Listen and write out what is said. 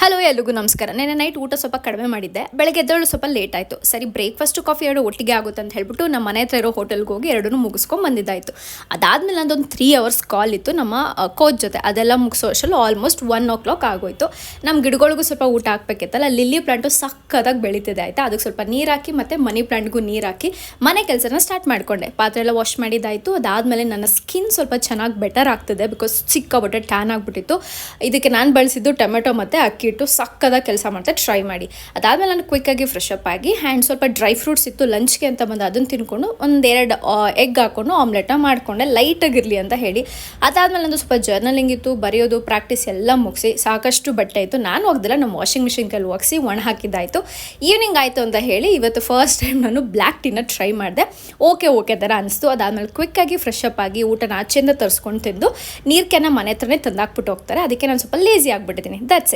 Hello ಎಲ್ರಿಗೂ ನಮಸ್ಕಾರ. ನೆನ್ನೆ ನೈಟ್ ಊಟ ಸ್ವಲ್ಪ ಕಡಿಮೆ ಮಾಡಿದ್ದೆ. ಬೆಳಗ್ಗೆ ಎದ್ದೇಳು ಸ್ವಲ್ಪ ಲೇಟ್ ಆಯಿತು. ಸರಿ ಬ್ರೇಕ್ಫಾಸ್ಟು ಕಾಫಿ ಎರಡು ಒಟ್ಟಿಗೆ ಆಗುತ್ತೆ ಅಂತ ಹೇಳ್ಬಿಟ್ಟು ನಮ್ಮ ಮನೆ ಹತ್ರ ಇರೋ ಹೋಟೆಲ್ಗೆ ಹೋಗಿ ಎರಡನ್ನೂ ಮುಗಿಸ್ಕೊಂಡು ಬಂದಿದ್ದಾಯಿತು. ಅದಾದಮೇಲೆ ನಂದೊಂದು 3 hours ಕಾಲ್ ಇತ್ತು ನಮ್ಮ ಕೋಚ್ ಜೊತೆ. ಅದೆಲ್ಲ ಮುಗಿಸೋ ಅಷ್ಟರಲ್ಲಿ ಆಲ್ಮೋಸ್ಟ್ 1 o'clock ಆಗೋಯಿತು. ನಮ್ಮ ಗಿಡಗಳಿಗೂ ಸ್ವಲ್ಪ ಊಟ ಹಾಕ್ಬೇಕಿತ್ತಲ್ಲ. ಲಿಲ್ಲಿ ಪ್ಲಾಂಟು ಸಕ್ಕತ್ತಾಗಿ ಬೆಳೀತಿದೆ ಆಯಿತಾ. ಅದಕ್ಕೆ ಸ್ವಲ್ಪ ನೀರು ಹಾಕಿ ಮತ್ತು ಮನಿ ಪ್ಲಾಂಟ್ಗೂ ನೀರು ಹಾಕಿ ಮನೆ ಕೆಲಸನ ಸ್ಟಾರ್ಟ್ ಮಾಡಿಕೊಂಡೆ. ಪಾತ್ರೆ ಎಲ್ಲ ವಾಶ್ ಮಾಡಿದ್ದಾಯಿತು. ಅದಾದಮೇಲೆ ನನ್ನ ಸ್ಕಿನ್ ಸ್ವಲ್ಪ ಚೆನ್ನಾಗಿ ಬೆಟರ್ ಆಗ್ತಿದೆ ಬಿಕಾಸ್ ಸಿಕ್ಕಾಬಿಟ್ಟೆ ಟ್ಯಾನ್ ಆಗಿಬಿಟ್ಟಿತ್ತು. ಇದಕ್ಕೆ ನಾನು ಬಳಸಿದ್ದು ಟೊಮೆಟೊ ಮತ್ತು ಅಕ್ಕಿ ಇಟ್ಟು ಸಕ್ಕದಾಗಿ ಕೆಲಸ ಮಾಡ್ತಾ ಟ್ರೈ ಮಾಡಿ. ಅದಾದಮೇಲೆ ನಾನು ಕ್ವಿಕ್ಕಾಗಿ ಫ್ರೆಶ್ ಅಪ್ ಆಗಿ ಹ್ಯಾಂಡ್ ಸ್ವಲ್ಪ ಡ್ರೈ ಫ್ರೂಟ್ಸ್ ಇತ್ತು ಲಂಚ್ಗೆ ಅಂತ ಬಂದು ಅದನ್ನು ತಿನ್ಕೊಂಡು 1-2 ಎಗ್ ಹಾಕ್ಕೊಂಡು ಆಮ್ಲೆಟ್ನ ಮಾಡಿಕೊಂಡೆ ಲೈಟಾಗಿರಲಿ ಅಂತ ಹೇಳಿ. ಅದಾದಮೇಲೆ ನಂದು ಸ್ವಲ್ಪ ಜರ್ನಲಿಂಗ್ ಇತ್ತು, ಬರೆಯೋದು ಪ್ರಾಕ್ಟೀಸ್ ಎಲ್ಲ ಮುಗಿಸಿ ಸಾಕಷ್ಟು ಬಟ್ಟೆ ಇತ್ತು. ನಾನು ಹೋಗ್ದಿಲ್ಲ, ನಮ್ಮ ವಾಷಿಂಗ್ ಮಿಷಿನ್ ಕೈಲಿ ಒಗಿಸಿ ಒಣ ಹಾಕಿದ್ದಾಯಿತು. ಈವ್ನಿಂಗ್ ಆಯಿತು ಅಂತ ಹೇಳಿ ಇವತ್ತು ಫಸ್ಟ್ ಟೈಮ್ ನಾನು ಬ್ಲ್ಯಾಕ್ ಟೀನ ಟ್ರೈ ಮಾಡಿದೆ. ಓಕೆ ಥರ ಅನಿಸ್ತು. ಅದಾದಮೇಲೆ ಕ್ವಿಕ್ಕಾಗಿ ಫ್ರೆಶ್ ಅಪ್ ಆಗಿ ಊಟನ ಆಚೆಯಿಂದ ತರಿಸ್ಕೊಂಡು ತಿಂದು ನೀರು ಕ್ಯಾನ ಮನೆ ಹತ್ರನೇ ತಂದಾಕ್ಬಿಟ್ಟು ಹೋಗ್ತಾರೆ. ಅದಕ್ಕೆ ನಾನು ಸ್ವಲ್ಪ ಲೇಸಿ ಆಗಿಬಿಟ್ಟಿದ್ದೀನಿ. That's it.